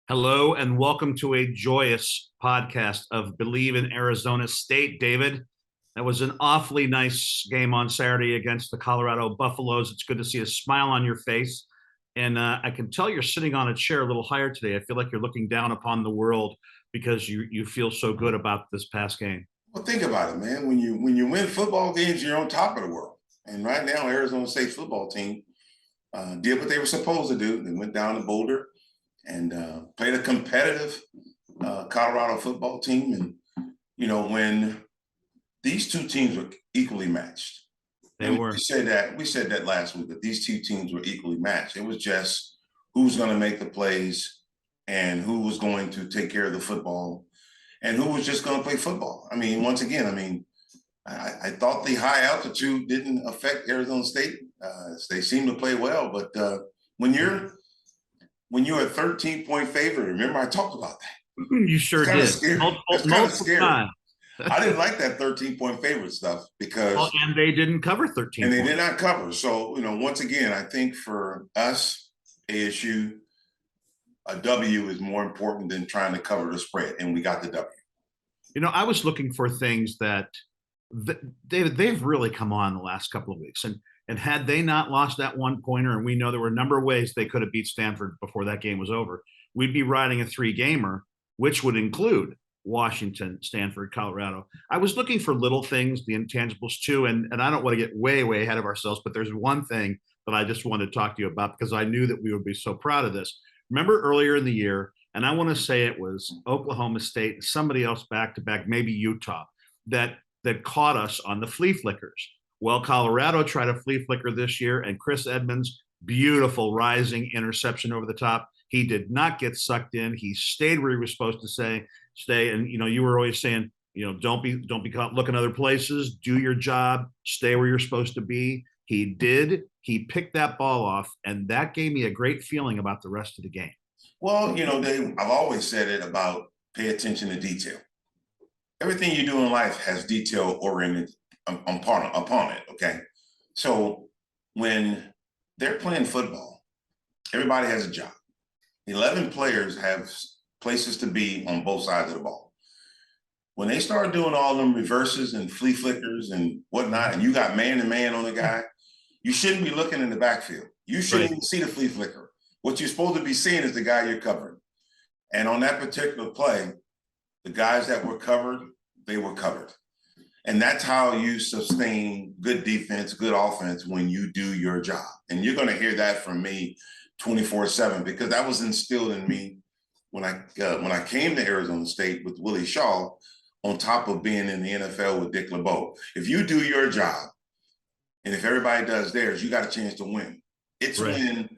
Hello and welcome to a joyous podcast of Believe in Arizona State, David. That was an awfully nice game on Saturday against the Colorado Buffaloes. It's good to see a smile on your face. And I can tell you're sitting on a chair a little higher today. I feel like you're looking down upon the world because you feel so good about this past game. Well, think about it, man. When you win football games, you're on top of the world. And right now, Arizona State's football team did what they were supposed to do. They went down to Boulder and played a competitive Colorado football team. And when these two teams were equally matched, They were. we said that last week, that these two teams were equally matched. It was just who's going to make the plays and who was going to take care of the football and who was just going to play football. I mean, once again, I thought the high altitude didn't affect Arizona State. They seem to play well, but when you're a 13-point favorite, remember I talked about that. You sure did. It's kind of scary. I didn't like that 13-point favorite stuff because and they didn't cover 13. And they did not cover. So, once again, I think for us, ASU, a W is more important than trying to cover the spread, and we got the W. I was looking for things that David, they've really come on the last couple of weeks. And had they not lost that one pointer, and we know there were a number of ways they could have beat Stanford before that game was over, we'd be riding a 3-gamer, which would include Washington, Stanford, Colorado. I was looking for little things, the intangibles too, and I don't want to get way ahead of ourselves, but there's one thing that I just wanted to talk to you about because I knew that we would be so proud of this. Remember earlier in the year, and I want to say it was Oklahoma State and somebody else back-to-back, maybe Utah, that caught us on the flea flickers. Well, Colorado tried a flea flicker this year, and Chris Edmonds, beautiful rising interception over the top. He did not get sucked in. He stayed where he was supposed to stay. And you were always saying, don't be caught looking other places. Do your job. Stay where you're supposed to be. He did. He picked that ball off, and that gave me a great feeling about the rest of the game. Well, Dave, I've always said it about pay attention to detail. Everything you do in life has detail oriented upon it. Okay. So when they're playing football, everybody has a job. 11 players have places to be on both sides of the ball. When they start doing all them reverses and flea flickers and whatnot, and you got man-to-man on the guy, you shouldn't be looking in the backfield. You shouldn't even see the flea flicker. What you're supposed to be seeing is the guy you're covering. And on that particular play, the guys that were covered, they were covered. And that's how you sustain good defense, good offense when you do your job. And you're going to hear that from me 24/7 because that was instilled in me when I came to Arizona State with Willie Shaw, on top of being in the NFL with Dick LeBeau. If you do your job, and if everybody does theirs, you got a chance to win. It's when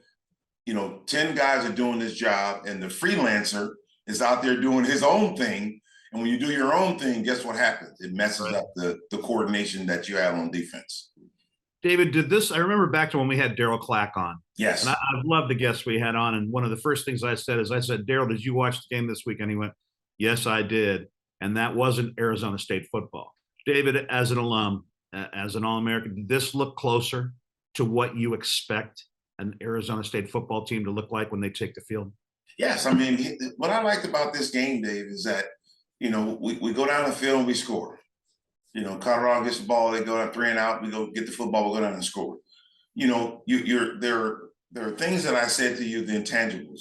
10 guys are doing this job and the freelancer is out there doing his own thing. And when you do your own thing, guess what happens? It messes up the coordination that you have on defense. David, I remember back to when we had Daryl Clack on. Yes. And I've loved the guests we had on. And one of the first things I said, Daryl, did you watch the game this week? And he went, yes, I did. And that wasn't Arizona State football. David, as an alum, as an All-American, did this look closer to what you expect an Arizona State football team to look like when they take the field? Yes. What I liked about this game, Dave, is that, we go down the field and we score. Colorado gets the ball, they go down 3 and out, we go get the football, we go down and score. There are things that I said to you, the intangibles.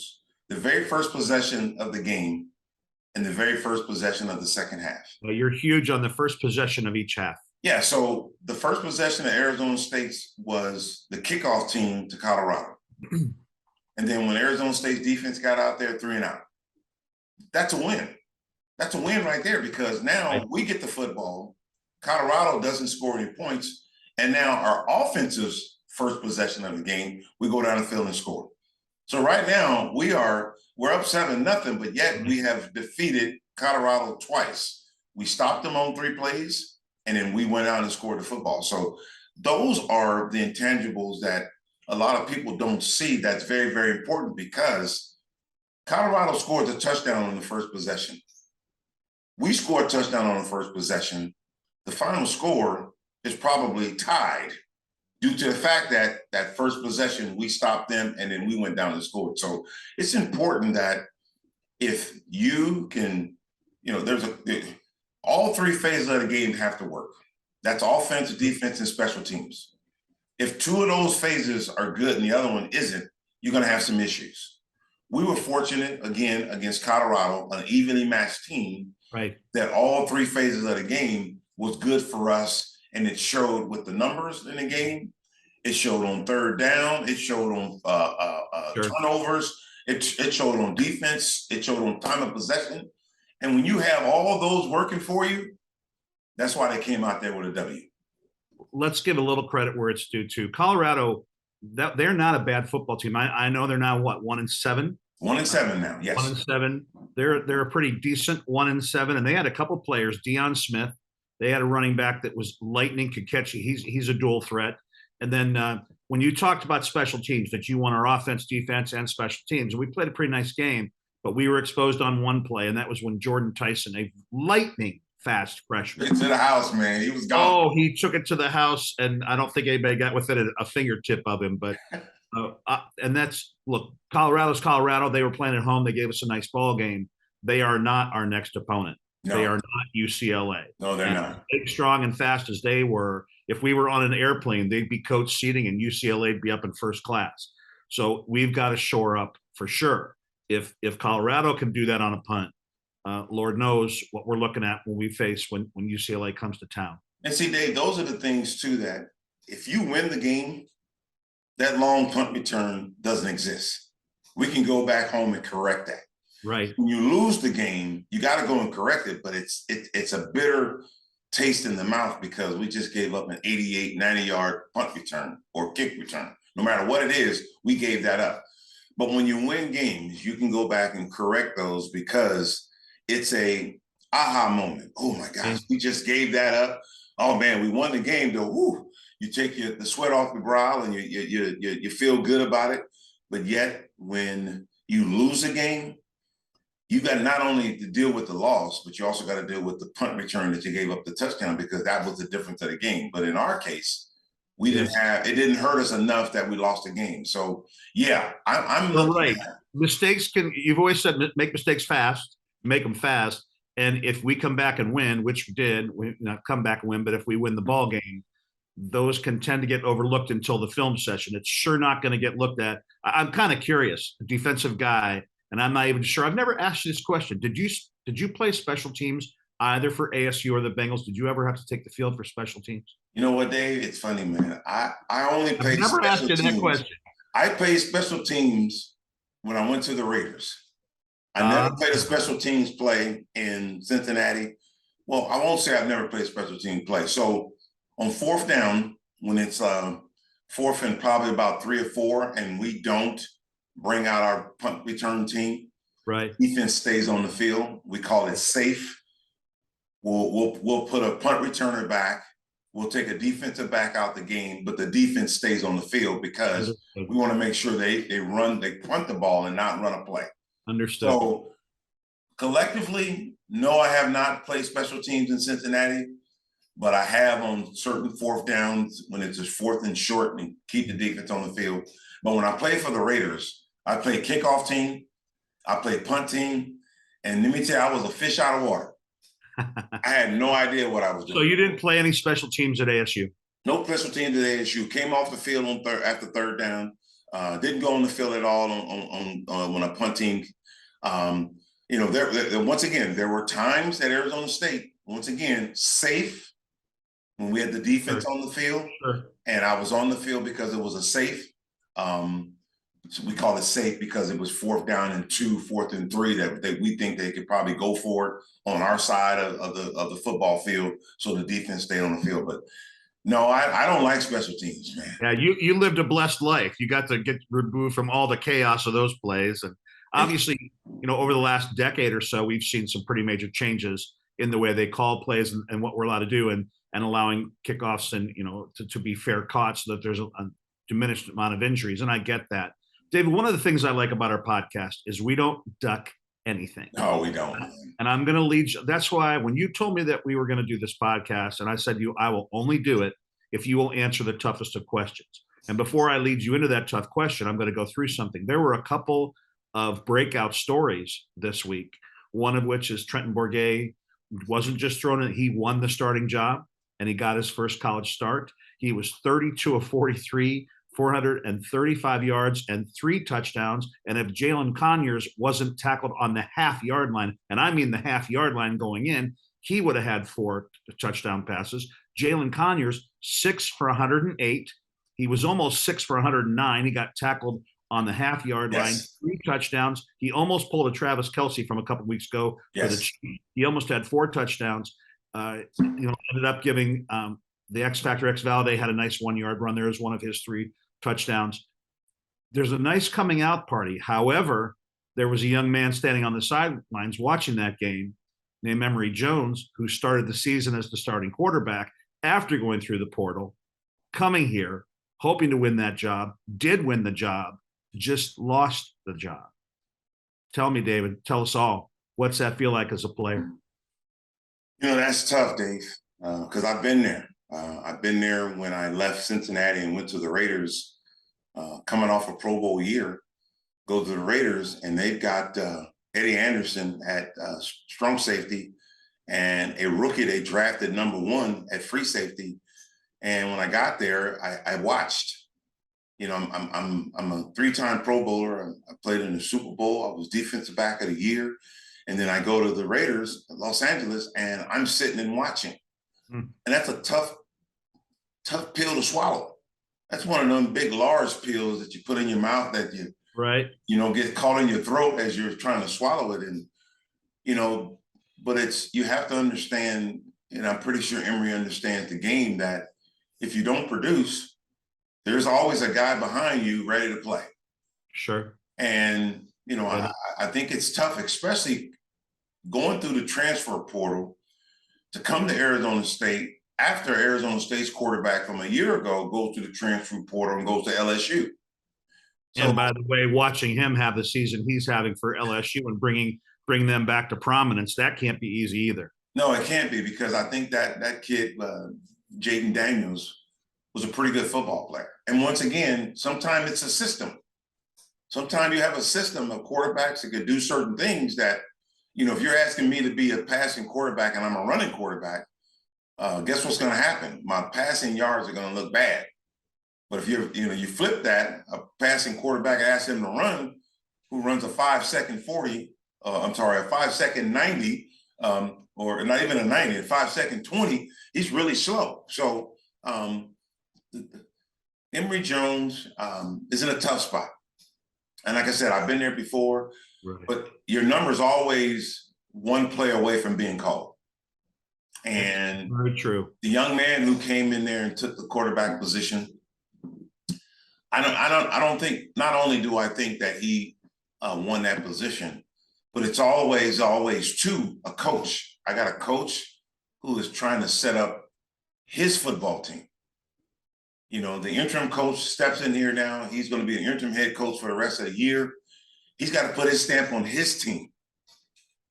The very first possession of the game and the very first possession of the second half. Well, you're huge on the first possession of each half. Yeah, so the first possession of Arizona State's was the kickoff team to Colorado. And then when Arizona State's defense got out there 3 and out, that's a win. That's a win right there because now we get the football. Colorado doesn't score any points. And now our offensive's first possession of the game, we go down the field and score. So right now we're up 7-0, but yet we have defeated Colorado twice. We stopped them on 3 plays, and then we went out and scored the football. So those are the intangibles that a lot of people don't see. That's very, very important because Colorado scored the touchdown on the first possession. We scored a touchdown on the first possession. The final score is probably tied due to the fact that that first possession, we stopped them and then we went down and scored. So it's important that if you can, all three phases of the game have to work. That's offense, defense, and special teams. If two of those phases are good and the other one isn't, you're going to have some issues. We were fortunate, again, against Colorado, an evenly matched team, right, that all three phases of the game was good for us. And it showed with the numbers in the game. It showed on third down. It showed on turnovers. It showed on defense. It showed on time of possession. And when you have all those working for you, that's why they came out there with a W. Let's give a little credit where it's due to Colorado. That they're not a bad football team. I know they're now what, 1-7. 1-7 now. Yes. 1-7. They're a pretty decent 1-7, and they had a couple players. Deion Smith. They had a running back that was lightning, could catch you. He's a dual threat. And then when you talked about special teams, that you won our offense, defense, and special teams, and we played a pretty nice game, but we were exposed on one play, and that was when Jordan Tyson, a lightning fast freshman, to the house, man. He was gone. Oh, he took it to the house, and I don't think anybody got within a fingertip of him. But and that's, look, Colorado's Colorado. They were playing at home. They gave us a nice ball game. They are not our next opponent. No. They are not UCLA. No, they're not. Big, strong, and fast as they were, if we were on an airplane, they'd be coach seating, and UCLA would be up in first class. So we've got to shore up for sure. If Colorado can do that on a punt, Lord knows what we're looking at when we face when UCLA comes to town. And see, Dave, those are the things too that if you win the game, that long punt return doesn't exist. We can go back home and correct that. Right. When you lose the game, you got to go and correct it, but it's a bitter taste in the mouth because we just gave up an 88, 90-yard punt return or kick return. No matter what it is, we gave that up. But when you win games, you can go back and correct those because it's a aha moment. Oh my gosh, we just gave that up. Oh man, we won the game though. Woo. You take the sweat off your brow and you feel good about it. But yet when you lose a game, you got not only to deal with the loss, but you also got to deal with the punt return that you gave up the touchdown because that was the difference of the game. But in our case, it didn't hurt us enough that we lost the game. So yeah, I'm right. Mistakes you've always said make mistakes fast, make them fast. And if we come back and win, which we did, we not come back and win, but if we win the ball game, those can tend to get overlooked until the film session. It's sure not going to get looked at. I'm kind of curious, a defensive guy, and I'm not even sure. I've never asked you this question. Did you play special teams either for ASU or the Bengals? Did you ever have to take the field for special teams? You know what, Dave? It's funny, man. I only played special teams. Never asked you that question. I played special teams when I went to the Raiders. I never played a special teams play in Cincinnati. Well, I won't say I've never played special teams play. So on fourth down, when it's fourth and probably about 3 or 4, and we don't bring out our punt return team, right? Defense stays on the field. We call it safe. We'll put a punt returner back. We'll take a defensive back out the game, but the defense stays on the field because we want to make sure they punt the ball and not run a play. Understood. So collectively, no, I have not played special teams in Cincinnati, but I have on certain fourth downs when it's just fourth and short and keep the defense on the field. But when I played for the Raiders, I played kickoff team, I played punt team, and let me tell you, I was a fish out of water. I had no idea what I was doing. So you didn't play any special teams at ASU? No special teams at ASU. Came off the field after third down. Didn't go on the field at all on when I'm punting. Once again, there were times at Arizona State, once again, safe when we had the defense on the field. Sure. And I was on the field because it was a safe. So we call it safe because it was fourth down and 2, fourth and 3 that we think they could probably go for it on our side of the football field. So the defense stayed on the field. But no, I don't like special teams, man. Yeah, you lived a blessed life. You got to get removed from all the chaos of those plays. And obviously, over the last decade or so, we've seen some pretty major changes in the way they call plays and what we're allowed to do and allowing kickoffs and, to be fair caught so that there's a diminished amount of injuries. And I get that. David, one of the things I like about our podcast is we don't duck anything. No, we don't. And I'm going to lead you. That's why when you told me that we were going to do this podcast, and I said to you, I will only do it if you will answer the toughest of questions. And before I lead you into that tough question, I'm going to go through something. There were a couple of breakout stories this week. One of which is Trenton Bourget wasn't just thrown in, he won the starting job and he got his first college start. He was 32 of 43, 435 yards and 3 touchdowns. And if Jalen Conyers wasn't tackled on the half-yard line, and I mean the half-yard line going in, he would have had 4 touchdown passes. Jalen Conyers, 6 for 108. He was almost 6 for 109. He got tackled on the half-yard line, 3 touchdowns. He almost pulled a Travis Kelce from a couple of weeks ago. He almost had 4 touchdowns. Ended up giving the X Factor X Valade had a nice 1-yard run there as one of his 3 touchdowns. There's a nice coming out party. However, there was a young man standing on the sidelines watching that game named Emory Jones, who started the season as the starting quarterback after going through the portal, coming here, hoping to win that job, did win the job, just lost the job. Tell me, David, tell us all, what's that feel like as a player? That's tough, Dave, because I've been there. I've been there when I left Cincinnati and went to the Raiders, coming off a Pro Bowl year, go to the Raiders, and they've got Eddie Anderson at strong safety and a rookie they drafted #1 at free safety. And when I got there, I watched. I'm a 3-time Pro Bowler. I played in the Super Bowl. I was defensive back of the year. And then I go to the Raiders, Los Angeles, and I'm sitting and watching. And that's a tough pill to swallow. That's one of them big, large pills that you put in your mouth that you get caught in your throat as you're trying to swallow it. And, but you have to understand, and I'm pretty sure Emory understands the game, that if you don't produce, there's always a guy behind you ready to play. Sure. And, I think it's tough, especially going through the transfer portal to come to Arizona State after Arizona State's quarterback from a year ago goes to the transfer portal and goes to LSU. And by the way, watching him have the season he's having for LSU and bring them back to prominence, that can't be easy either. No, it can't be, because I think that kid, Jaden Daniels, was a pretty good football player. And once again, sometimes it's a system. Sometimes you have a system of quarterbacks that can do certain things that, if you're asking me to be a passing quarterback and I'm a running quarterback, guess what's going to happen? My passing yards are going to look bad. But if you flip that, a passing quarterback asks him to run, who runs a 5-second 40, a 5-second 90, or not even a 90, a 5-second 20, he's really slow. So Emory Jones is in a tough spot. And like I said, I've been there before, but your number's always one play away from being called. And very true. The young man who came in there and took the quarterback position, I don't think, not only do I think that he won that position, but it's always to a coach. I got a coach who is trying to set up his football team. The interim coach steps in here now. He's going to be an interim head coach for the rest of the year. He's got to put his stamp on his team,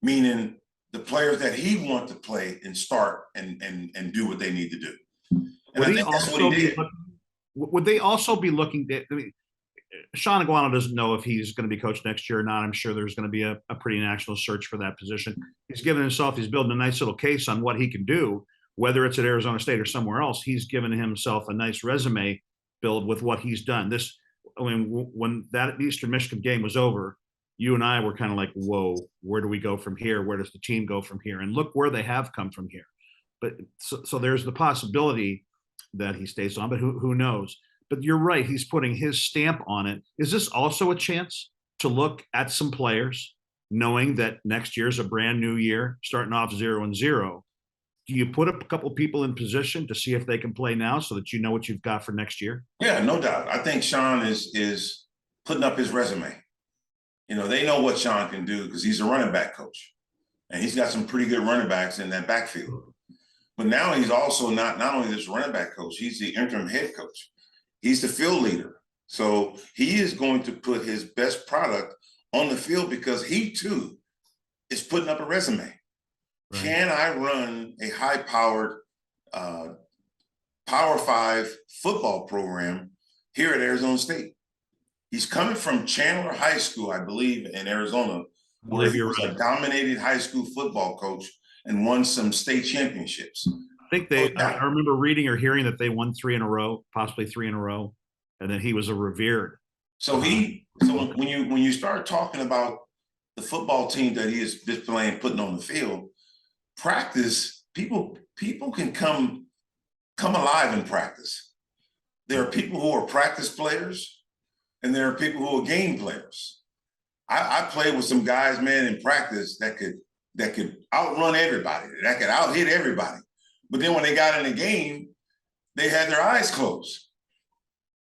meaning the players that he wants to play and start and do what they need to do. And I think that's what he did. Would they also be looking at, Sean Iguano doesn't know if he's going to be coach next year or not. I'm sure there's going to be a pretty national search for that position. He's building a nice little case on what he can do, whether it's at Arizona State or somewhere else. He's given himself a nice resume build with what he's done. When that Eastern Michigan game was over, you and I were kind of like, whoa, where do we go from here? Where does the team go from here? And look where they have come from here. But so there's the possibility that he stays on, but who knows? But you're right, he's putting his stamp on it. Is this also a chance to look at some players, knowing that next year's a brand new year, starting off 0-0? Do you put a couple people in position to see if they can play now so that you know what you've got for next year? Yeah, no doubt. I think Sean is putting up his resume. They know what Sean can do because he's a running back coach. And he's got some pretty good running backs in that backfield. But now he's also not only this running back coach, he's the interim head coach. He's the field leader. So he is going to put his best product on the field because he too is putting up a resume. Right. Can I run a high-powered Power 5 football program here at Arizona State? He's coming from Chandler High School, I believe, in Arizona, I where believe he you're was right. a dominated high school football coach and won some state championships. I think So, I remember reading or hearing that they won 3 in a row, possibly 3 in a row, and then he was a revered. so when you start talking about the football team that he is displaying, putting on the field, practice, people can come alive in practice. There are people who are practice players, and there are people who are game players. I played with some guys, man, in practice that could outrun everybody, that could out hit everybody. But then when they got in the game, they had their eyes closed.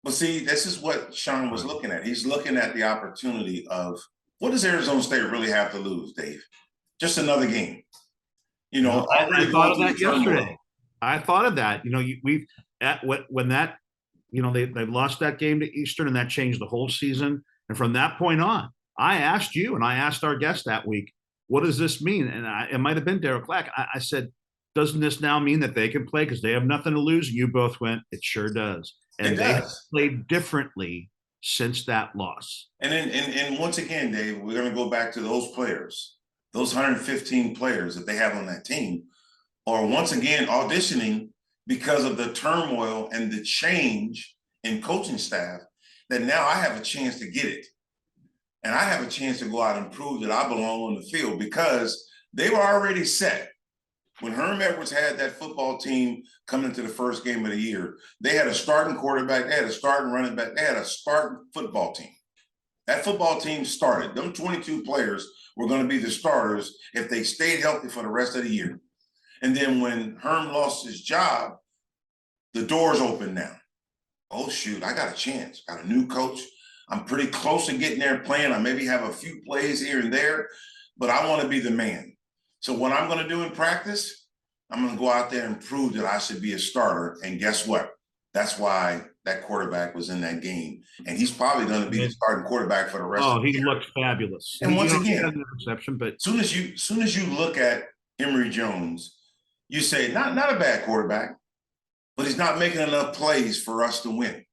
But see, this is what Sean was looking at. He's looking at the opportunity of, what does Arizona State really have to lose, Dave? Just another game. You know, I thought of that yesterday. I thought of that. You know, we've at when that, you know, they lost that game to Eastern, and that changed the whole season. And from that point on, I asked you and I asked our guest that week, what does this mean? And it might have been Daryl Clack. I said, doesn't this now mean that they can play because they have nothing to lose? And you both went, it sure does. And they have played differently since that loss. And once again, Dave, we're going to go back to those players, those 115 players that they have on that team, are once again auditioning because of the turmoil and the change in coaching staff, that now I have a chance to get it. And I have a chance to go out and prove that I belong on the field, because they were already set. When Herm Edwards had that football team coming into the first game of the year, they had a starting quarterback, they had a starting running back, they had a starting football team. That football team started. Them 22 players were going to be the starters if they stayed healthy for the rest of the year. And then when Herm lost his job, the doors open now. Oh, shoot, I got a chance. Got a new coach. I'm pretty close to getting there playing. I maybe have a few plays here and there, but I want to be the man. So what I'm going to do in practice, I'm going to go out there and prove that I should be a starter. And guess what? That's why that quarterback was in that game. And he's probably going to be the starting quarterback for the rest of the year. He looked fabulous. And once again, interception, but soon as you look at Emory Jones, you say, not a bad quarterback, but he's not making enough plays for us to win.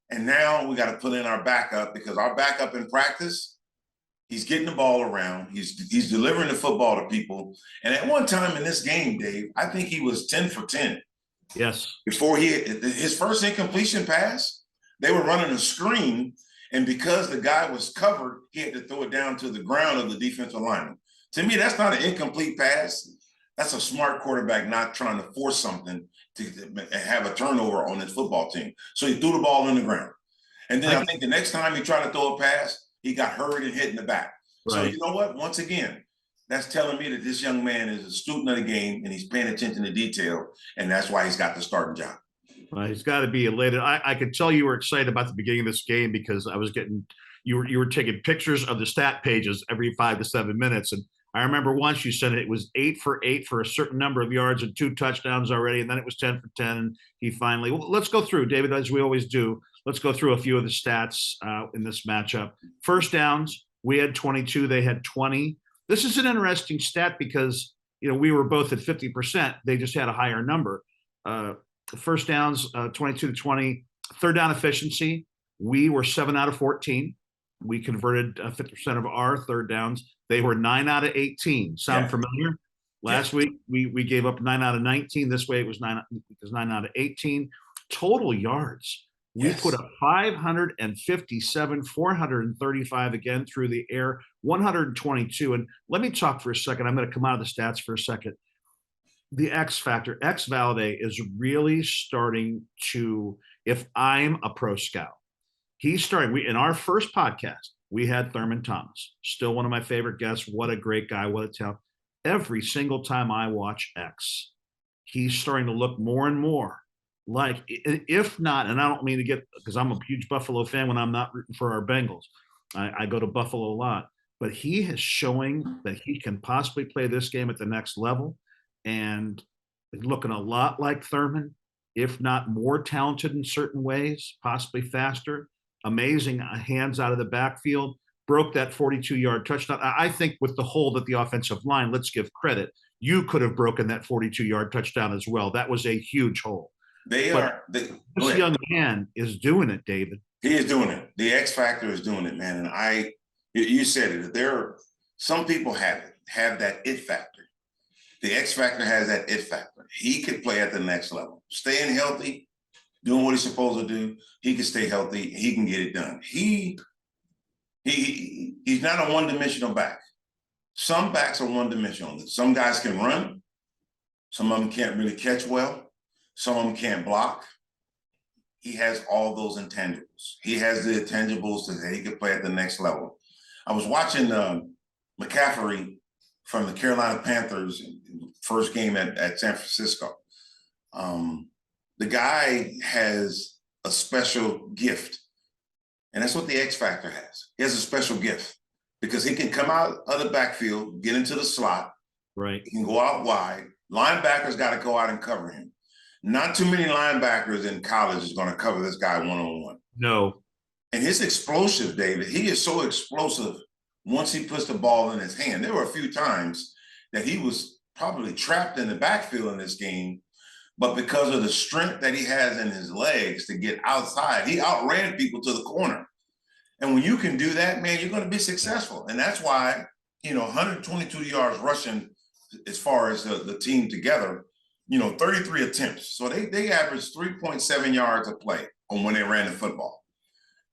And now we got to put in our backup, because our backup in practice, he's getting the ball around. He's delivering the football to people. And at one time in this game, Dave, I think he was 10 for 10. Yes. Before his first incompletion pass, they were running a screen. And because the guy was covered, he had to throw it down to the ground of the defensive lineman. To me, that's not an incomplete pass. That's a smart quarterback not trying to force something to have a turnover on his football team. So he threw the ball in the ground. And then I think the next time he tried to throw a pass, he got hurt and hit in the back. Right. So you know what? Once again, that's telling me that this young man is a student of the game, and he's paying attention to detail, and that's why he's got the starting job. He's got to be elated. I could tell you were excited about the beginning of this game, because I was getting you were taking pictures of the stat pages every 5 to 7 minutes, and I remember once you said it was 8 for 8 for a certain number of yards and 2 touchdowns already, and then it was 10 for 10. And he finally, let's go through, David, as we always do. Let's go through a few of the stats in this matchup. First downs, we had 22, they had 20. This is an interesting stat because, you know, we were both at 50%. They just had a higher number. First downs, 22 to 20. Third down efficiency, we were 7 out of 14. We converted 50% of our third downs. They were 9 out of 18. Sound familiar? Last week, we gave up 9 out of 19. This way it was 9 out of 18. Total yards, we put up 557, 435 again through the air, 122. And let me talk for a second. I'm going to come out of the stats for a second. The X factor, X Valade is really starting to, if I'm a pro scout, he's starting. In our first podcast, we had Thurman Thomas, still one of my favorite guests. What a great guy. What a talent. Every single time I watch X, he's starting to look more and more like, if not, and I don't mean to get, because I'm a huge Buffalo fan when I'm not rooting for our Bengals. I go to Buffalo a lot, but he is showing that he can possibly play this game at the next level, and looking a lot like Thurman, if not more talented in certain ways, possibly faster. Amazing hands out of the backfield, broke that 42-yard touchdown. I think with the hold at the offensive line, let's give credit, you could have broken that 42-yard touchdown as well. That was a huge hole. This young man is doing it, David. He is doing it. The X factor is doing it, man. And you said it. Some people have that it factor. The X factor has that it factor. He could play at the next level, staying healthy, doing what he's supposed to do. He can stay healthy. He can get it done. He's not a one-dimensional back. Some backs are one-dimensional. Some guys can run. Some of them can't really catch well. Some of them can't block. He has all those intangibles. He has the intangibles that he could play at the next level. I was watching McCaffrey from the Carolina Panthers first game at San Francisco. The guy has a special gift, and that's what the X factor has. He has a special gift because he can come out of the backfield, get into the slot. Right. He can go out wide. Linebackers got to go out and cover him. Not too many linebackers in college is going to cover this guy one-on-one. No. And his explosive, David, he is so explosive once he puts the ball in his hand. There were a few times that he was probably trapped in the backfield in this game, but because of the strength that he has in his legs to get outside, he outran people to the corner. And when you can do that, man, you're going to be successful. And that's why, 122 yards rushing as far as the team together, 33 attempts. So they averaged 3.7 yards a play on when they ran the football.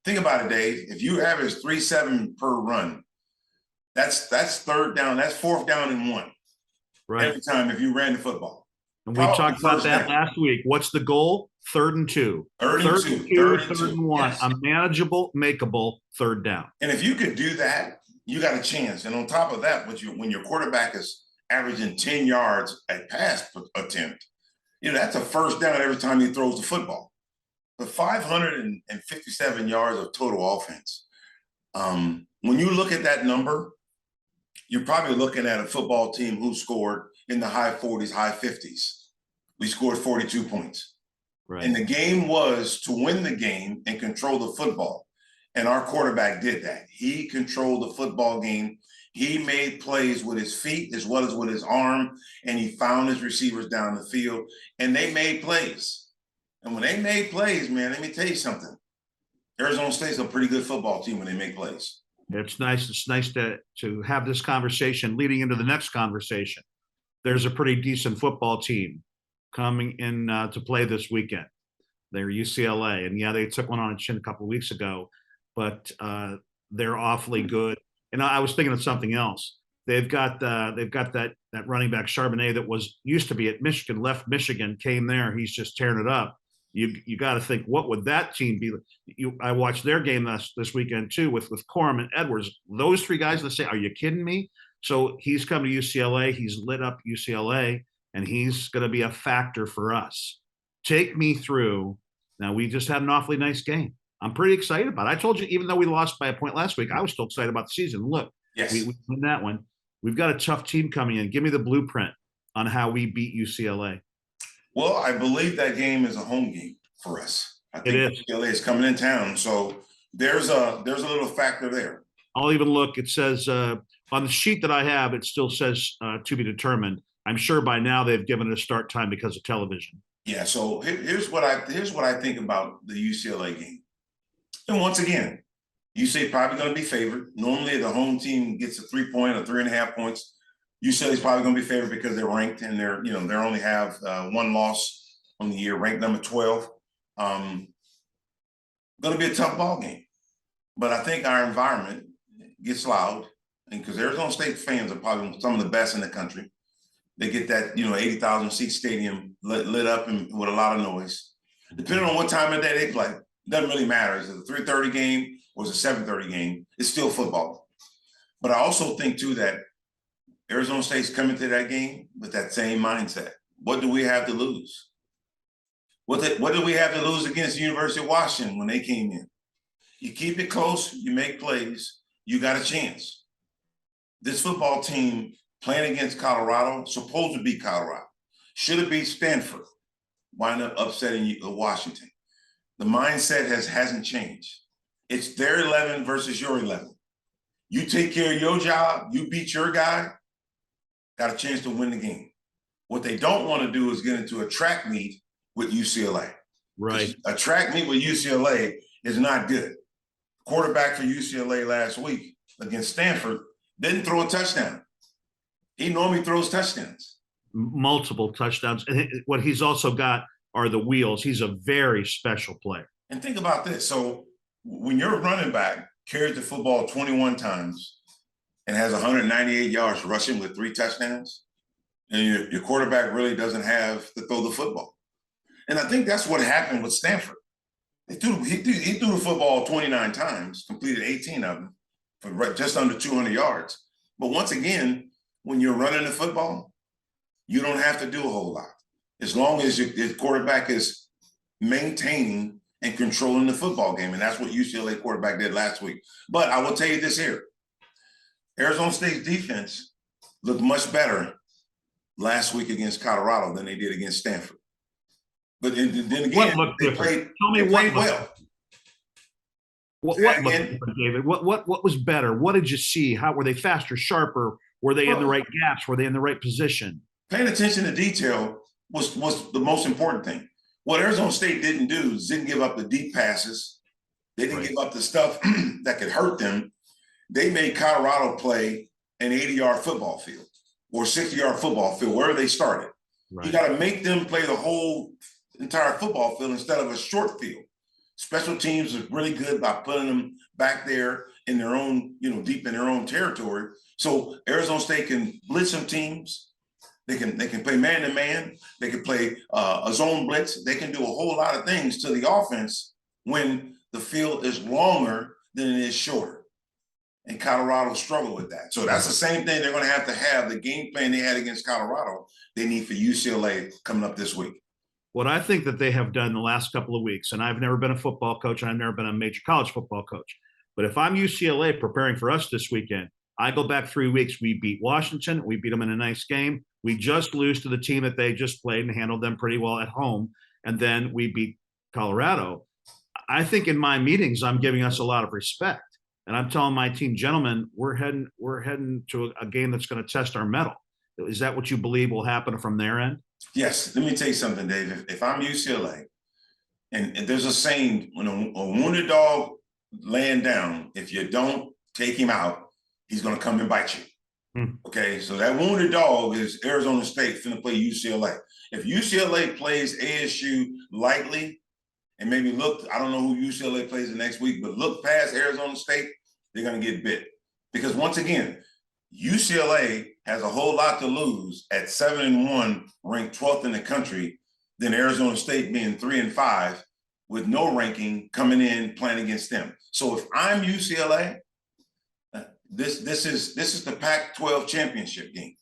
Think about it, Dave. If you average 3.7 per run, that's third down. That's fourth down and 1. Right. Every time if you ran the football. And we talked about that last week. What's the goal? 3rd and 2. Third and 2. Third and 1. Yes. A manageable, makeable third down. And if you could do that, you got a chance. And on top of that, when your quarterback is averaging 10 yards at pass attempt, that's a first down every time he throws the football. But 557 yards of total offense. When you look at that number, you're probably looking at a football team who scored in the high 40s, high 50s. We scored 42 points. Right. And the game was to win the game and control the football. And our quarterback did that. He controlled the football game. He made plays with his feet as well as with his arm, and he found his receivers down the field, and they made plays. And when they made plays, man, let me tell you something. Arizona State's a pretty good football team when they make plays. It's nice. It's nice to have this conversation leading into the next conversation. There's a pretty decent football team coming in to play this weekend. They're UCLA, and yeah, they took one on a chin a couple of weeks ago, but they're awfully good. And I was thinking of something else. They've got that running back Charbonnet that used to be at Michigan, left Michigan, came there. He's just tearing it up. You got to think, what would that team be? I watched their game this weekend too with Corum and Edwards. Those 3 guys that say, "Are you kidding me?" So he's come to UCLA. He's lit up UCLA, and he's going to be a factor for us. Take me through. Now we just had an awfully nice game. I'm pretty excited about it. I told you, even though we lost by a point last week, I was still excited about the season. Look, yes, we win that one. We've got a tough team coming in. Give me the blueprint on how we beat UCLA. Well, I believe that game is a home game for us. I think UCLA is coming in town, so there's a little factor there. I'll even look. It says on the sheet that I have, it still says to be determined. I'm sure by now they've given it a start time because of television. Yeah. So here's what I think about the UCLA game. And once again, UCLA probably going to be favored. Normally, the home team gets a 3-point or 3.5 points. UCLA is probably going to be favored because they're ranked and they only have 1 loss on the year, ranked number 12. Going to be a tough ball game, but I think our environment gets loud, and because Arizona State fans are probably some of the best in the country. They get that 80,000 seat stadium lit up and with a lot of noise. Depending on what time of day they play, it doesn't really matter. Is it a 3:30 game or is it a 7:30 game? It's still football. But I also think too that Arizona State's coming to that game with that same mindset. What do we have to lose? What did we have to lose against the University of Washington when they came in? You keep it close, you make plays, you got a chance. This football team playing against Colorado, supposed to beat Colorado, should have beat Stanford, wind up upsetting Washington. The mindset hasn't changed. It's their 11 versus your 11. You take care of your job, you beat your guy, got a chance to win the game. What they don't want to do is get into a track meet with UCLA. Right. A track meet with UCLA is not good. Quarterback for UCLA last week against Stanford didn't throw a touchdown. He normally throws touchdowns. Multiple touchdowns. And what he's also got are the wheels. He's a very special player. And think about this. So when your running back carries the football 21 times and has 198 yards rushing with 3 touchdowns, and your quarterback really doesn't have to throw the football. And I think that's what happened with Stanford. He threw the football 29 times, completed 18 of them for just under 200 yards. But once again, when you're running the football, you don't have to do a whole lot. As long as your quarterback is maintaining and controlling the football game. And that's what UCLA quarterback did last week. But I will tell you this here. Arizona State's defense looked much better last week against Colorado than they did against Stanford. But then again, they played well. What looked different, David? What was better? What did you see? How were they faster, sharper? Were they in the right gaps? Were they in the right position? Paying attention to detail was the most important thing. What Arizona State didn't do is didn't give up the deep passes. They didn't give up the stuff that could hurt them. They made Colorado play an 80-yard football field or 60-yard football field, wherever they started. Right. You got to make them play the whole entire football field instead of a short field. Special teams is really good by putting them back there in their own, deep in their own territory. So Arizona State can blitz some teams. They can play man-to-man. They can play a zone blitz. They can do a whole lot of things to the offense when the field is longer than it is shorter. And Colorado struggled with that. So that's the same thing they're going to have the game plan they had against Colorado, they need for UCLA coming up this week. What I think that they have done the last couple of weeks, and I've never been a football coach, and I've never been a major college football coach, but if I'm UCLA preparing for us this weekend, I go back 3 weeks. We beat Washington. We beat them in a nice game. We just lose to the team that they just played and handled them pretty well at home. And then we beat Colorado. I think in my meetings, I'm giving us a lot of respect. And I'm telling my team, gentlemen, we're heading to a game that's going to test our mettle. Is that what you believe will happen from their end? Yes. Let me tell you something, Dave. If I'm UCLA, and there's a saying, when a wounded dog laying down, if you don't take him out, he's going to come and bite you. Okay, so that wounded dog is Arizona State finna play UCLA. If UCLA plays ASU lightly, and maybe look, I don't know who UCLA plays the next week, but look past Arizona State, they're going to get bit. Because once again, UCLA has a whole lot to lose at 7-1, ranked 12th in the country, than Arizona State being 3-5 with no ranking coming in playing against them. So if I'm UCLA, this is the Pac-12 championship game,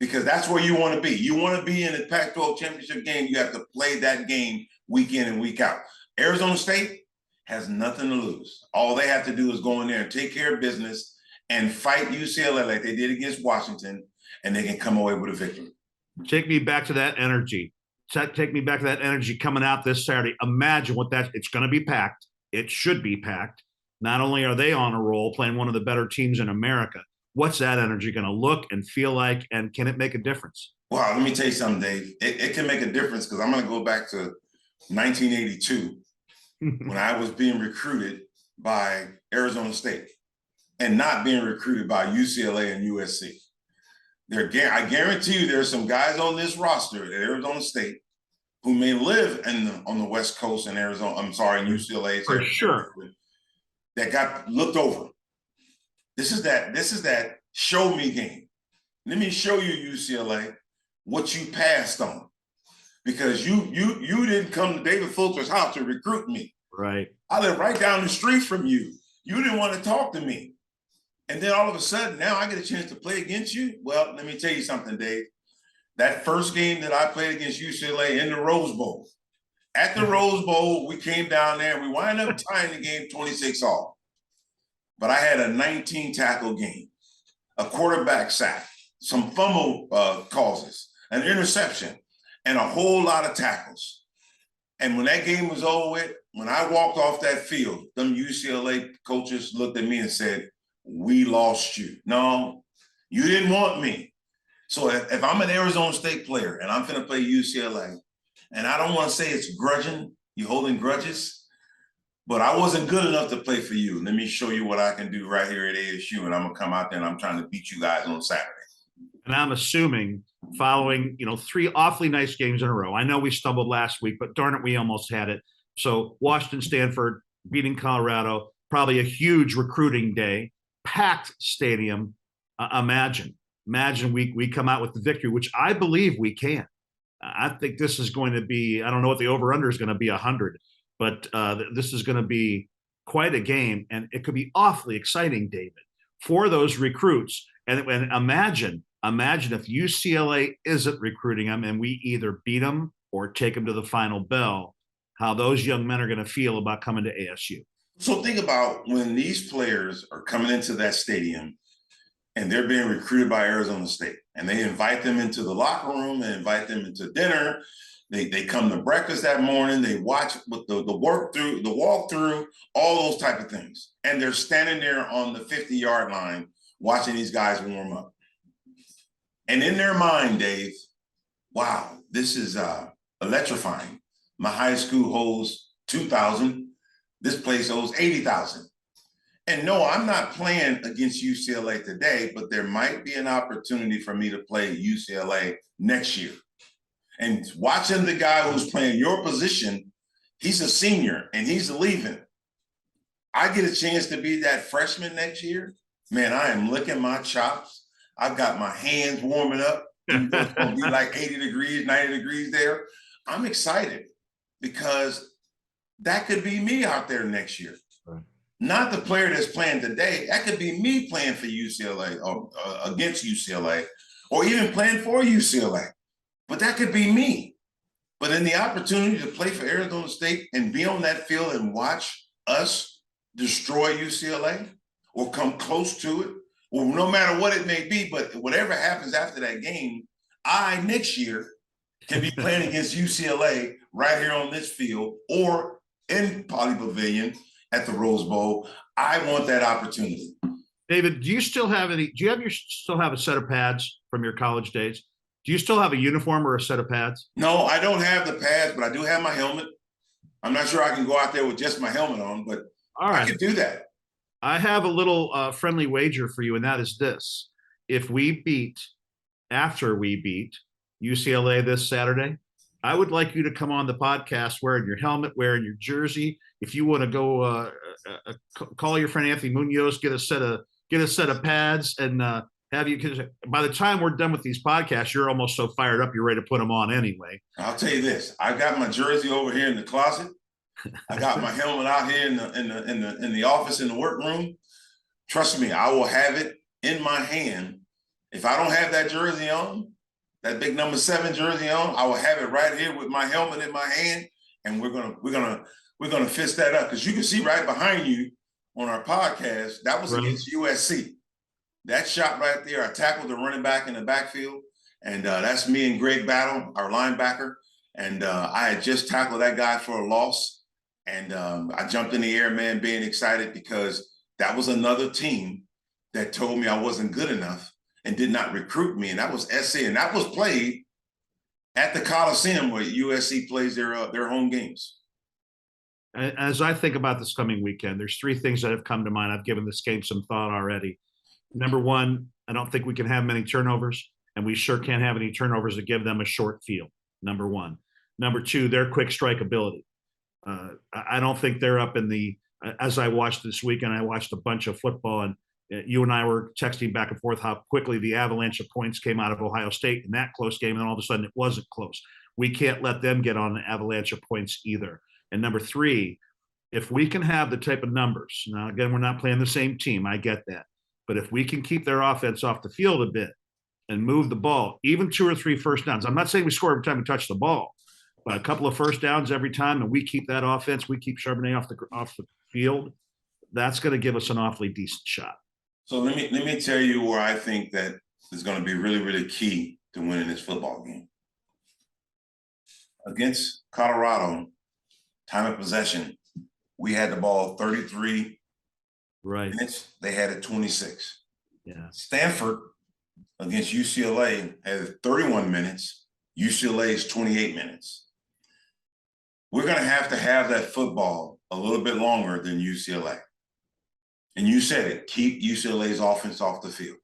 because that's where you want to be. You want to be in the Pac-12 championship game. You have to play that game week in and week out. Arizona State has nothing to lose. All they have to do is go in there and take care of business and fight UCLA like they did against Washington, and they can come away with a victory. Take me back to that energy. Take me back to that energy coming out this Saturday. Imagine what it's going to be packed. It should be packed. Not only are they on a roll playing one of the better teams in America, what's that energy going to look and feel like, and can it make a difference? Wow, let me tell you something, Dave. It can make a difference, because I'm going to go back to 1982 when I was being recruited by Arizona State and not being recruited by UCLA and USC. I guarantee you there's some guys on this roster at Arizona State who may live on the West Coast in Arizona. I'm sorry, in UCLA. For sure. That got looked over. This is that show me game. Let me show you, UCLA, what you passed on, because you didn't come to David Fulcher's house to recruit me. Right. I live right down the street from you. You didn't want to talk to me. And then all of a sudden, now I get a chance to play against you. Well, let me tell you something, Dave. That first game that I played against UCLA in the Rose Bowl, at the Rose Bowl, we came down there and we wind up tying the game 26-all. But I had a 19-tackle game, a quarterback sack, some fumble causes, an interception, and a whole lot of tackles. And when that game was over with, when I walked off that field, them UCLA coaches looked at me and said, "We lost you." No, you didn't want me. So if I'm an Arizona State player and I'm going to play UCLA, and I don't want to say it's grudging, you holding grudges, but I wasn't good enough to play for you. Let me show you what I can do right here at ASU, and I'm gonna come out there and I'm trying to beat you guys on Saturday. And I'm assuming following, 3 awfully nice games in a row. I know we stumbled last week, but darn it, we almost had it. So Washington, Stanford, beating Colorado, probably a huge recruiting day, packed stadium. Imagine we come out with the victory, which I believe we can. I think this is going to be, I don't know what the over-under is going to be, 100, but this is going to be quite a game, and it could be awfully exciting, David, for those recruits. And imagine if UCLA isn't recruiting them and we either beat them or take them to the final bell, how those young men are going to feel about coming to ASU. So think about when these players are coming into that stadium and they're being recruited by Arizona State, and they invite them into the locker room and invite them into dinner. They come to breakfast that morning. They watch with the walkthrough, all those type of things. And they're standing there on the 50-yard line watching these guys warm up. And in their mind, Dave, wow, this is electrifying. My high school holds 2,000. This place holds 80,000. And no, I'm not playing against UCLA today, but there might be an opportunity for me to play UCLA next year. And watching the guy who's playing your position, he's a senior and he's leaving. I get a chance to be that freshman next year. Man, I am licking my chops. I've got my hands warming up. It's going to be like 80 degrees, 90 degrees there. I'm excited because that could be me out there next year. Right. Not the player that's playing today. That could be me playing for UCLA or against UCLA, or even playing for UCLA. But that could be me. But in the opportunity to play for Arizona State and be on that field and watch us destroy UCLA or come close to it, or no matter what it may be, but whatever happens after that game, I next year can be playing against UCLA right here on this field or in Poly Pavilion at the Rose Bowl. I want that opportunity. David, do you still have still have a set of pads from your college days? Do you still have a uniform or a set of pads? No, I don't have the pads, but I do have my helmet. I'm not sure I can go out there with just my helmet on, but all right, I can do that. I have a little friendly wager for you, and that is this. After we beat UCLA this Saturday, I would like you to come on the podcast wearing your helmet, wearing your jersey. If you want to go call your friend Anthony Munoz, get a set of pads, and have you, because by the time we're done with these podcasts, you're almost so fired up, you're ready to put them on anyway. I'll tell you this. I got my jersey over here in the closet. I got my helmet out here in the office, in the workroom. Trust me, I will have it in my hand. If I don't have that jersey on, that big number 7 jersey on, I will have it right here with my helmet in my hand, and we're gonna fist that up, because you can see right behind you on our podcast that was against USC. That shot right there, I tackled the running back in the backfield, and that's me and Greg Battle, our linebacker, and I had just tackled that guy for a loss, and I jumped in the air, man, being excited because that was another team that told me I wasn't good enough and did not recruit me, and that was SC, and that was played at the Coliseum where USC plays their home games. As I think about this coming weekend, there's 3 things that have come to mind. I've given this game some thought already. Number 1, I don't think we can have many turnovers, and we sure can't have any turnovers that give them a short field. Number 1. Number 2, their quick strike ability. I don't think they're up in the, as I watched this weekend, I watched a bunch of football, and you and I were texting back and forth how quickly the avalanche of points came out of Ohio State in that close game, and then all of a sudden it wasn't close. We can't let them get on an avalanche of points either. And number 3, if we can have the type of numbers, now again, we're not playing the same team, I get that. But if we can keep their offense off the field a bit and move the ball, even 2 or 3 first downs, I'm not saying we score every time we touch the ball, but a couple of first downs every time, and we keep that offense, we keep Charbonnet off the field, that's going to give us an awfully decent shot. So let me tell you where I think that is going to be really, really key to winning this football game. Against Colorado, time of possession, we had the ball 33 minutes. They had it 26. Yeah. Stanford against UCLA had 31 minutes. UCLA is 28 minutes. we're going to have that football a little bit longer than UCLA. And you said it, keep UCLA's offense off the field.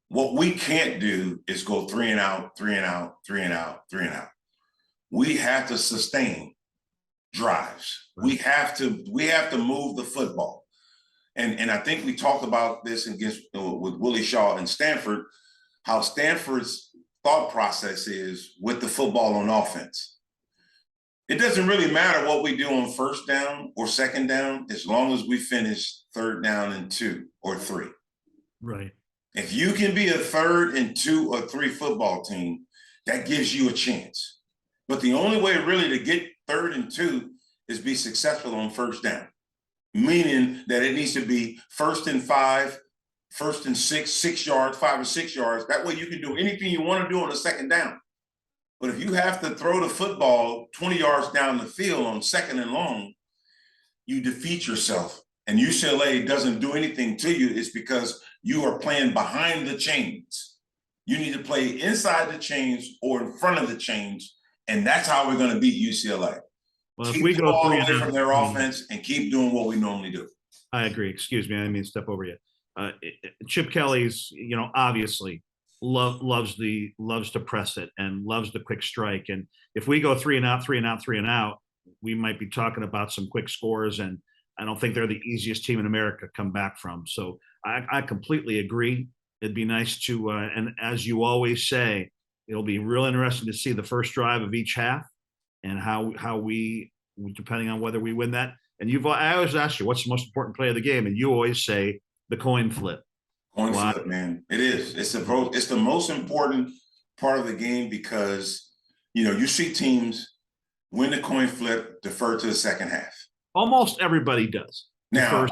What we can't do is go 3 and out, 3 and out, 3 and out, 3 and out. We have to sustain drives. Right. We have to move the football. And I think we talked about this with Willie Shaw and Stanford, how Stanford's thought process is with the football on offense. It doesn't really matter what we do on first down or second down, as long as we finish 3rd down and 2 or 3. Right. If you can be a 3rd and 2 or 3 football team, that gives you a chance. But the only way really to get 3rd and 2 is be successful on first down, meaning that it needs to be 1st and 5, 1st and 6 yards, 5 or 6 yards. That way you can do anything you want to do on the second down. But if you have to throw the football 20 yards down the field on 2nd and long, you defeat yourself. And UCLA doesn't do anything to you. It's because you are playing behind the chains. You need to play inside the chains or in front of the chains. And that's how we're going to beat UCLA. Well, Keep if we the go ball 3 away and from out, their offense and keep doing what we normally do. I agree. Excuse me. I didn't mean to step over you. Chip Kelly's, obviously loves to press it and loves the quick strike. And if we go 3 and out, 3 and out, 3 and out, we might be talking about some quick scores. And I don't think they're the easiest team in America to come back from. So I completely agree. It'd be nice to, and as you always say, it'll be real interesting to see the first drive of each half and how we, depending on whether we win that. And I always ask you, what's the most important play of the game? And you always say the coin flip. Coin flip, man. It is. It's the most important part of the game because, you see teams win the coin flip, defer to the second half. Almost everybody does. Now,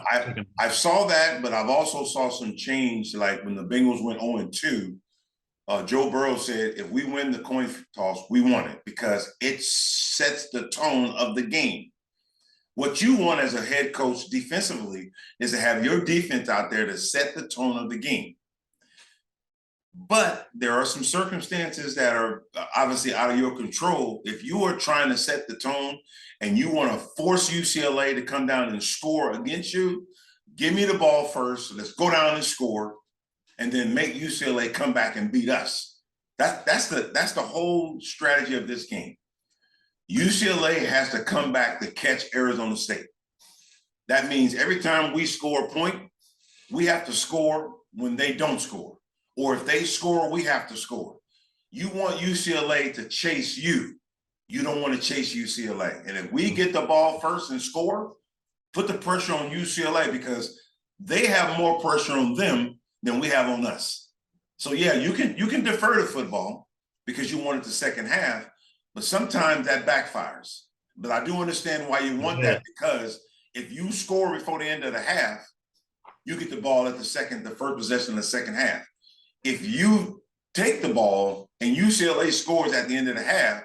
I saw that, but I've also saw some change. Like when the Bengals went 0-2, Joe Burrow said, if we win the coin toss, we won it because it sets the tone of the game. What you want as a head coach defensively is to have your defense out there to set the tone of the game. But there are some circumstances that are obviously out of your control. If you are trying to set the tone and you want to force UCLA to come down and score against you, give me the ball first. Let's go down and score, and then make UCLA come back and beat us. That's the whole strategy of this game. UCLA has to come back to catch Arizona State. That means every time we score a point, we have to score when they don't score. Or if they score, we have to score. You want UCLA to chase you. You don't want to chase UCLA. And if we get the ball first and score, put the pressure on UCLA because they have more pressure on them than we have on us. So yeah, you can defer the football because you want it the second half, but sometimes that backfires. But I do understand why you want that because if you score before the end of the half, you get the ball at the first possession of the second half. If you take the ball and UCLA scores at the end of the half,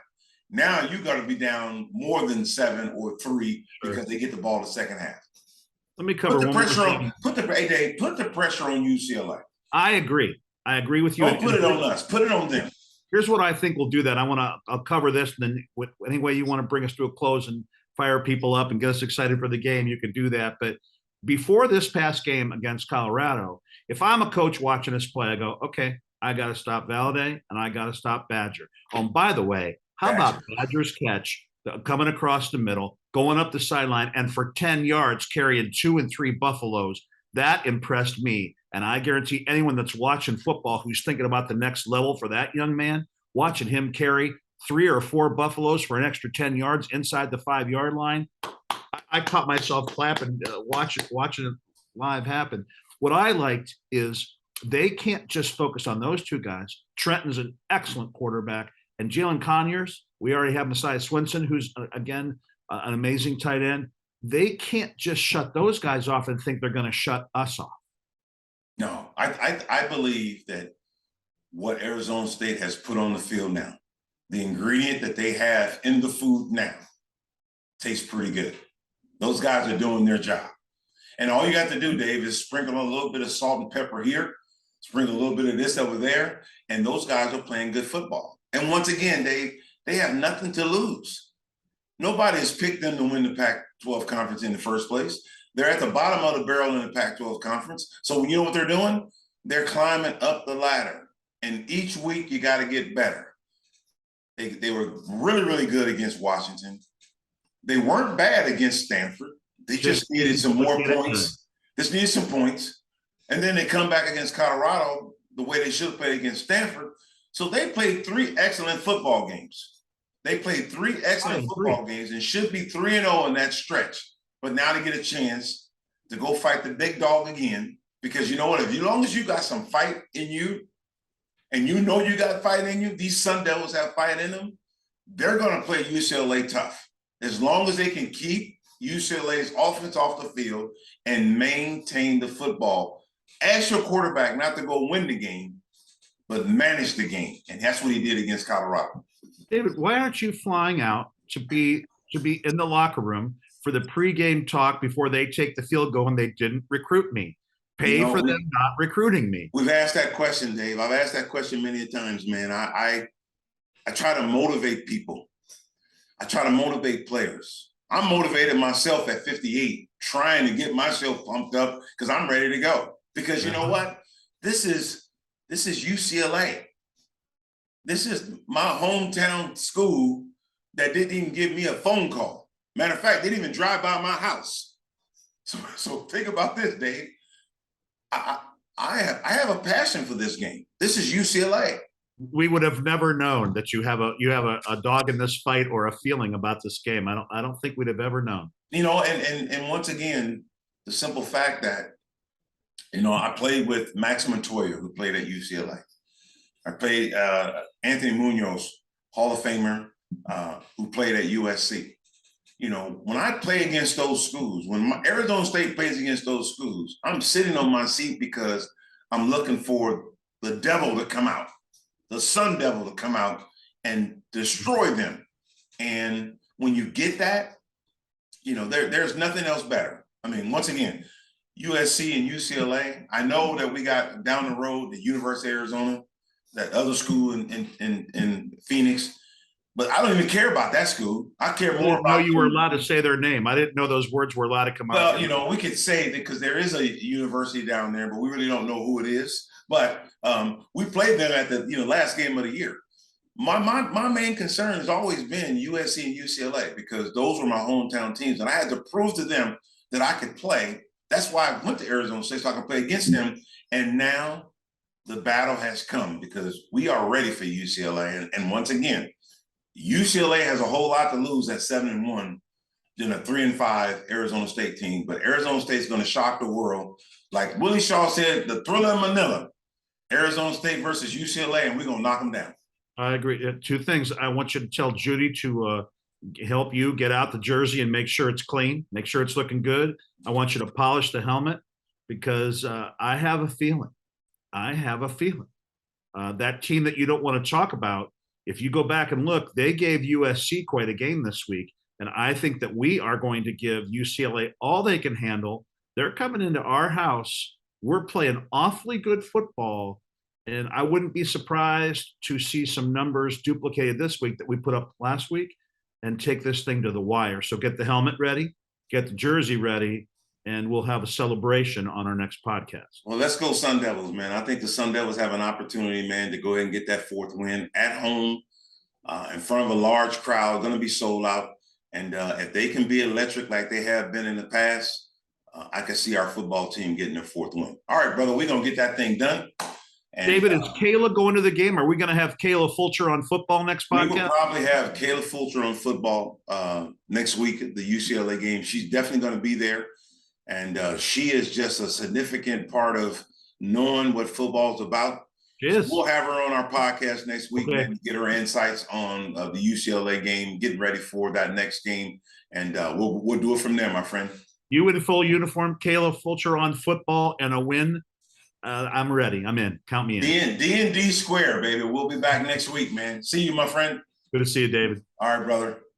now you got to be down more than 7 or 3 because they get the ball the second half. Let me cover put the pressure on. Put the pressure on UCLA. I agree with you. Don't put it on us. Put it on them. Here's what I think we'll do. That I'll cover this, and then any way you want to bring us to a close and fire people up and get us excited for the game, you can do that. But before this past game against Colorado, if I'm a coach watching this play, I go, okay, I got to stop Valladay and I got to stop Badger. Oh, and by the way, how about Badger's catch coming across the middle, going up the sideline, and for 10 yards carrying 2 and 3 Buffaloes? That impressed me. And I guarantee anyone that's watching football who's thinking about the next level for that young man, watching him carry 3 or 4 Buffaloes for an extra 10 yards inside the 5-yard line, I caught myself clapping, watching it live happen. What I liked is they can't just focus on those 2 guys. Trenton's an excellent quarterback. And Jalen Conyers, we already have Messiah Swinson, who's, again, an amazing tight end. They can't just shut those guys off and think they're going to shut us off. No, I believe that what Arizona State has put on the field now, the ingredient that they have in the food now, tastes pretty good. Those guys are doing their job. And all you got to do, Dave, is sprinkle a little bit of salt and pepper here, sprinkle a little bit of this over there, and those guys are playing good football. And once again, they have nothing to lose. Nobody has picked them to win the Pac-12 conference in the first place. They're at the bottom of the barrel in the Pac-12 conference. So you know what they're doing? They're climbing up the ladder. And each week you got to get better. They were really, really good against Washington. They weren't bad against Stanford. They just needed some more points. Just needed some points. And then they come back against Colorado the way they should have played against Stanford. So they played 3 excellent football games. They played 3 excellent football games and should be 3-0 in that stretch. But now they get a chance to go fight the big dog again. Because you know what? As long as you got some fight in you, and you know you got fight in you, these Sun Devils have fight in them, they're going to play UCLA tough. As long as they can keep UCLA's offense off the field and maintain the football. Ask your quarterback not to go win the game, but manage the game. And that's what he did against Colorado. David, why aren't you flying out to be in the locker room for the pregame talk before they take the field goal and they didn't recruit me? Pay for them not recruiting me. We've asked that question, Dave. I've asked that question many times, man. I try to motivate people. I try to motivate players. I'm motivated myself at 58, trying to get myself pumped up because I'm ready to go. Because you know what? This is UCLA. This is my hometown school that didn't even give me a phone call. Matter of fact, they didn't even drive by my house. So think about this, Dave. I have a passion for this game. This is UCLA. We would have never known that you have a dog in this fight or a feeling about this game. I don't think we'd have ever known. You know, and once again, the simple fact that, you know, I played with Max Montoya, who played at UCLA. I played Anthony Munoz, Hall of Famer, who played at USC. You know, when I play against those schools, when Arizona State plays against those schools, I'm sitting on my seat because I'm looking for the devil to come out, the Sun Devil to come out and destroy them. And when you get that, you know, there's nothing else better. I mean, once again, USC and UCLA, I know that we got down the road the University of Arizona, that other school in Phoenix. But I don't even care about that school. I care more about. I didn't know you were allowed to say their name. I didn't know those words were allowed to come out. Well, you know, we could say that because there is a university down there, but we really don't know who it is. But we played them at the last game of the year. My main concern has always been USC and UCLA because those were my hometown teams, and I had to prove to them that I could play. That's why I went to Arizona State so I could play against them. And now the battle has come because we are ready for UCLA. And once again, UCLA has a whole lot to lose at 7-1 than a 3-5 Arizona State team. But Arizona State's going to shock the world. Like Willie Shaw said, the thriller in Manila, Arizona State versus UCLA, and we're going to knock them down. I agree. 2 things. I want you to tell Judy to help you get out the jersey and make sure it's clean, make sure it's looking good. I want you to polish the helmet because I have a feeling. That team that you don't want to talk about, if you go back and look, they gave USC quite a game this week. And I think that we are going to give UCLA all they can handle. They're coming into our house. We're playing awfully good football. And I wouldn't be surprised to see some numbers duplicated this week that we put up last week and take this thing to the wire. So get the helmet ready, get the jersey ready, and we'll have a celebration on our next podcast. Well, let's go Sun Devils, man. I think the Sun Devils have an opportunity, man, to go ahead and get that 4th win at home in front of a large crowd, going to be sold out. And if they can be electric like they have been in the past, I can see our football team getting their 4th win. All right, brother, we're going to get that thing done. And, David, is Kayla going to the game? Are we going to have Kayla Fulcher on football next podcast? We will probably have Kayla Fulcher on football next week at the UCLA game. She's definitely going to be there. And she is just a significant part of knowing what football's about. Yes. So we'll have her on our podcast next week and get her insights on the UCLA game, getting ready for that next game. And we'll do it from there, my friend. You in full uniform, Kayla Fulcher on football and a win. I'm ready. I'm in. Count me in. D&D square, baby. We'll be back next week, man. See you, my friend. Good to see you, David. All right, brother.